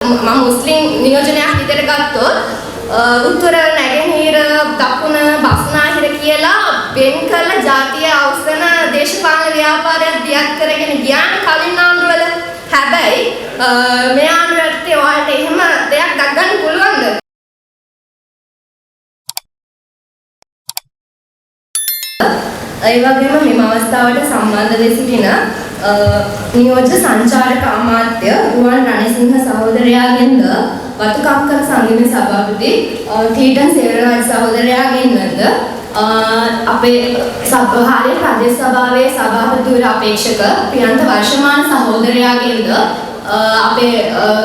මම මුස්ලිම් නියෝජනයක් විදිහට ගත්තොත් උත්තර නැගෙනහිර දකුණ බස්නාහිර කියලා වෙන් කළ ජාතිය අවසන දේශපාලන ව්‍යාපාරයක් දියත් කරගෙන ගියාන කලින් ආණ්ඩුවල. හැබැයි මේ ආණ්ඩුවට ඔයාලට එහෙම දෙයක් දක්වන්න පුළුවන්ද? ඒ වගේම මෙම අවස්ථාවට සම්බන්ධ වෙ සිටින නියෝජ්‍ය සංචාරක අමාත්‍ය රුවන් රණසිංහ සහෝදරයාගෙන්ද වතුකක්කර සංගමේ සභාපති ටීටන් සේවරාජ් සහෝදරයාගෙන්ද අපේ සභාවේ ප්‍රදේශ සභාවේ සභාපතිවරු අපේක්ෂක ප්‍රියන්ත වර්ෂමාන සහෝදරයාගෙන්ද අපේ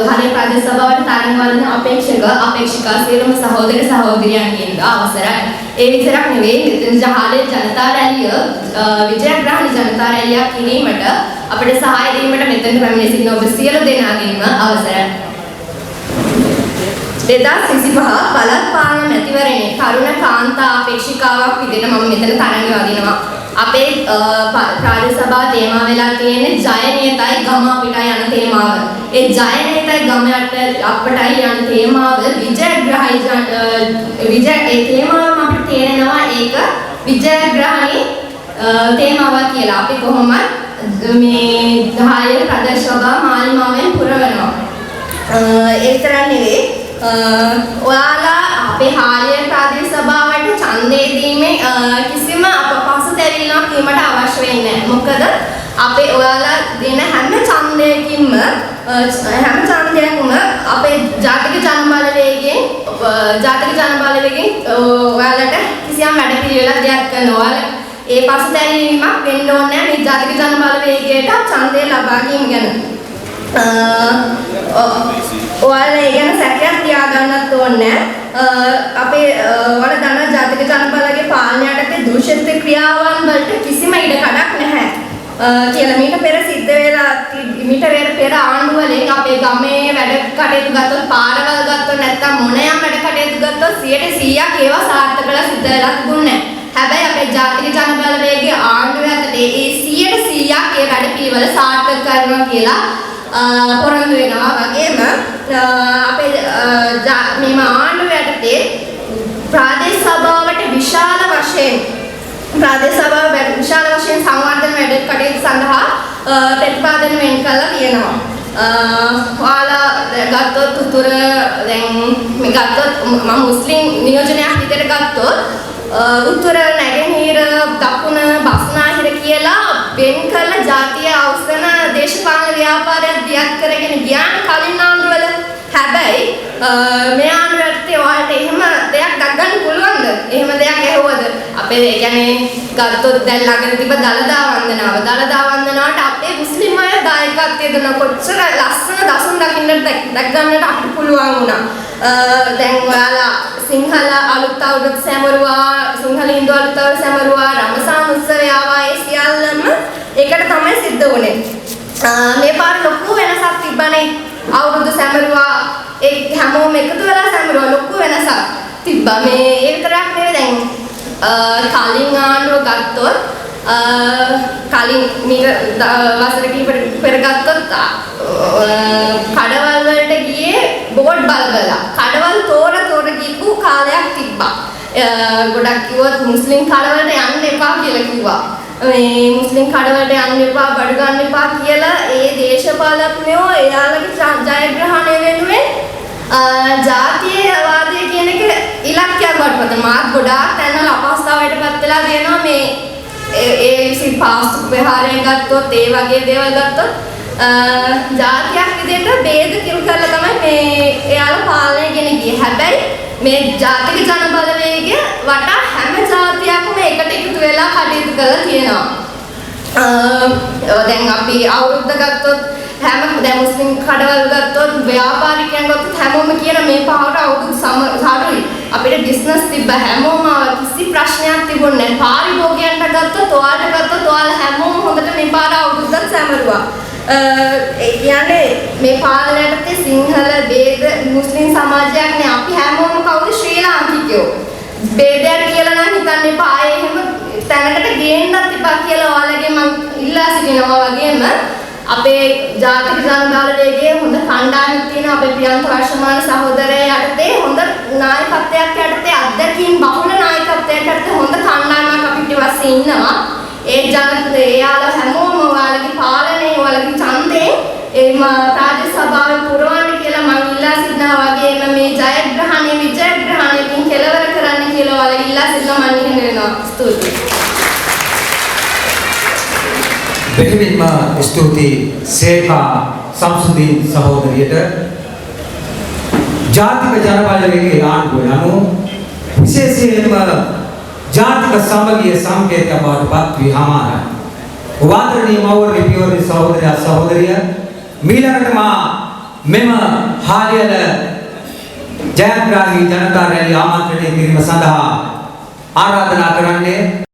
හරිය ප්‍රදේශ සභාවට තරඟ වදින අපේක්ෂිකා සියලුම සහෝදර සහෝදරියන්ගෙන්ද අවසරයි. ඒ විතරක් නෙවෙයි මෙතන ජහාලේ ජනතා රැළිය විජයග්‍රහණ ජනතා රැළියක් කිරීමට අපිට සහාය දීමට මෙතන පැමිණ සිටින ඔබ සියලු දෙනාගෙන්ම අවසරයි. 2025 පළාත් පාලන මැතිවරණයේ තරුණ කාන්තා අපේක්ෂිකාවක් විදිහට මම මෙතන තරඟ වදිනවා. අපේ ප්‍රාදේශ සභාව තේමා වෙලා තියෙන්නේ ජයනේතයි ගම අපිටයි යන තේමාව. ඒ ජයනේතයි ගම අපිටයි යන තේමාව ඒ තේමාවම අපිට තේරෙනවා ඒක විජයග්‍රහණී තේමාවක් කියලා. අපි කොහොමද මේ 10 ප්‍රදේශ සභා මාලිමාවෙන් පුරවනවා. ඒ තරම් නෙවෙයි ඔයාලා අපේ හාලිය ප්‍රාදේශ සභාවට ඡන්දය දීමේ කිසිම අපපසුතැවිල්ලක් වීමට අවශ්‍ය වෙන්නේ නැහැ. මොකද අපේ ඔයාලා දෙන හැම ඡන්දයකින්ම අපේ ජාතික ජනබලවේගයෙන් ඔයාලට කිසියම් වැඩපිළිවෙලක් දෙයක් කරනවා. ඒ පසුතැවීමක් වෙන්න ඕනේ නැහැ මේ ජාතික ජනබලවේගයට ඡන්දය ලබා ගැනීම ගැන. ඔයාලා ඒ ගැන සැකයක් තියාගන්නත් ඕනේ. අපේ ඔයාලා දන්නා ජාතික ජනබලගේ පාලනය යටතේ දූෂිත ක්‍රියාවන් වලට කිසිම ඉඩකඩක් නැහැ. කියලා මීට පෙර ආණ්ඩුව වලින් අපේ ගමේ වැඩ කටයුතු ගත්තොත් පාරවල් ගත්තොත් නැත්නම් මොනෑම වැඩ කටයුතු ගත්තොත් 100%ක් ඒවා සාර්ථක කරලා සිද්ධ වෙලා තිබුණේ නැහැ. හැබැයි අපේ ජාතික ජනබලවේගයේ ආණ්ඩුව යටතේ ඒ 100%ක් ඒ වැඩ පිළිවෙල සාර්ථක කරනවා කියලා පොරොන්දු වෙනවා. වගේම අපේ මේ ආණ්ඩුව යටතේ ප්‍රාදේශ සභාවට විශාල වශයෙන් සංවර්ධන වැඩ කටයුතු සඳහා ප්‍රතිපාදන වෙන් කරලා තියෙනවා. ඔයාලා ගත්තොත් උතුර දැන් මේ ගත්තොත් මම මුස්ලිම් නියෝජනයක් විදිහට ගත්තොත් උත්තර නැගෙනහිර දකුණ බස්නාහිර කියලා වෙන් කළ ජාතිය අවසන දේශපාලන ව්‍යාපාරයක් දියත් කරගෙන ගියාන කලින් ආණ්ඩුවල. හැබැයි මේ ආණ්ඩුවට ඔයාලට එහෙම දෙයක් දක්වන්න පුළුවන්ද? එහෙම දෙයක් ඇහුවද? අපේ ඒ කියන්නේ ගත්තොත් දැන් ළඟට තිබ්බ දළදා වන්දනාවට අපේ මුස්ලිම් අය දායකත්වය දෙන කොච්චර ලස්සන දසුන් දකින්නට දැක්ගන්නට අපිට පුළුවන් වුණා. දැන් ඔයාලා සිංහල අලුත් අවුරුද්ද සැමරුවා, සිංහල හින්දු අලුත් අවුරුද්ද සැමරුවා, රමසාන් උත්සවය ආවා. ඒ සියල්ලම ඒකට තමයි සිද්ධ වුණේ. මේ පාර ලොකු වෙනසක් තිබ්බනේ. අවුරුදු සැමරුවා ඒ හැමෝම එකතු වෙලා සැමරුවා ලොකු වෙනසක් තිබ්බා. මේ ඒ විතරක් නෙවෙයි දැන් කලින් ආණ්ඩුව ගත්තොත් කලින් වසර කිහිපයකට පෙර ගත්තොත් කඩවල් වලට ගියේ බෝඩ් බලබලා කඩවල් තෝර ගිහපු කාලයක් තිබ්බා. ගොඩක් කිව්වොත් මුස්ලිම් කඩවලට යන්න එපා කියලා කිව්වා. මේ මුස්ලිම් කඩවලට යන්න එපා, බඩ ගන්න එපා කියලා ඒ දේශපාලඥයෝ එයාලගේ ජයග්‍රහණය වෙනුවෙන් ජාතියවාදය කියන එක ඉලක්කයක් වටපත් මාත් ගොඩාක් තැන්වල අපහසුතාවයටපත් වෙලා තියෙනවා. මේ ඒ පාස්තු විහාරය ගත්තොත් ඒ වගේ දේවල් ගත්තොත් ජාතියක් විදිහට ભેද කිල් කරලා තමයි මේ එයාලා පාලනය ගෙන ගියේ. හැබැයි මේ ජාතික ජනබලවේගය වටා හැම ජාතියක්ම එකට එකතු වෙලා කටයුතු කරලා තියෙනවා. දැන් අපි අවුරුද්ද ගත්තොත් දැන් මුස්ලිම් කඩවල් ගත්තොත් ව්‍යාපාරිකයන් ගත්තොත් හැමෝම කියන මේ පහට අවුරුදු සමහරුයි අපිට බිස්නස් තිබ්බ හැමෝම කිසි ප්‍රශ්නයක් තිබුණේ නැහැ. පාරිභෝගිකයන්ට ගත්තොත් ඔයාලා හැමෝම හොඳට මේ පාර අවුරුද්දක් සැමරුවා. ඒ කියන්නේ මේ පාලනයට සිංහල ભેද මුස්ලිම් සමාජයක් නේ. අපි හැමෝම කවුද ශ්‍රී ලාංකිකයෝ. ભેදයක් කියලා නම් හිතන්න එපා. එහෙම තැනකට ගේන්නත් එපා කියලා ඔයාලගේ මම ඉල්ලා සිටිනවා. වගේම අපේ ජාතික ජනතාවල වේගයේ හොඳ කණ්ඩායමක් තියෙනවා අපේ ප්‍රියන්ත වර්ෂමාන සහෝදරයා යටතේ හොඳ නායකත්වයක් යටතේ අධ්‍යක්ෂින් බහුල නායකත්වයක් යටතේ හොඳ කණ්ඩායමක් අපිට ඉවස්සේ ඉන්නවා ඒ එයාලා හැමෝම ඔයාලගේ පාලනය ඔයාලගේ ඡන්දයෙන් ඒ රාජ්‍ය සභාවේ පුරවන්න කියලා මම ඉල්ලා සිටිනවා වගේම මේ ජයග්‍රහණය විජයග්‍රහණයකින් කෙලවර කරන්න කියලා ඔයාලා ඉල්ලා සිටිනවා මම ඉහෙන වෙනවා ස්තුතියි බෙහෙවින්ම ස්තුතියි සේකා සම්සුදීන් සහෝදරියට ජාතික ජනබලවේගයේ ආණ්ඩුව යනු විශේෂයෙන්ම ජාතික සමගිය සංකේතයක් බවට පත් වී හමාරයි වාදනීය මව්වරණි පියවරණි සහෝදරිය මීළඟට මා මෙම හාලියල ජයග්‍රාහී ජනතා රැලි ආමන්ත්‍රණය කිරීම සඳහා ආරාධනා කරන්නේ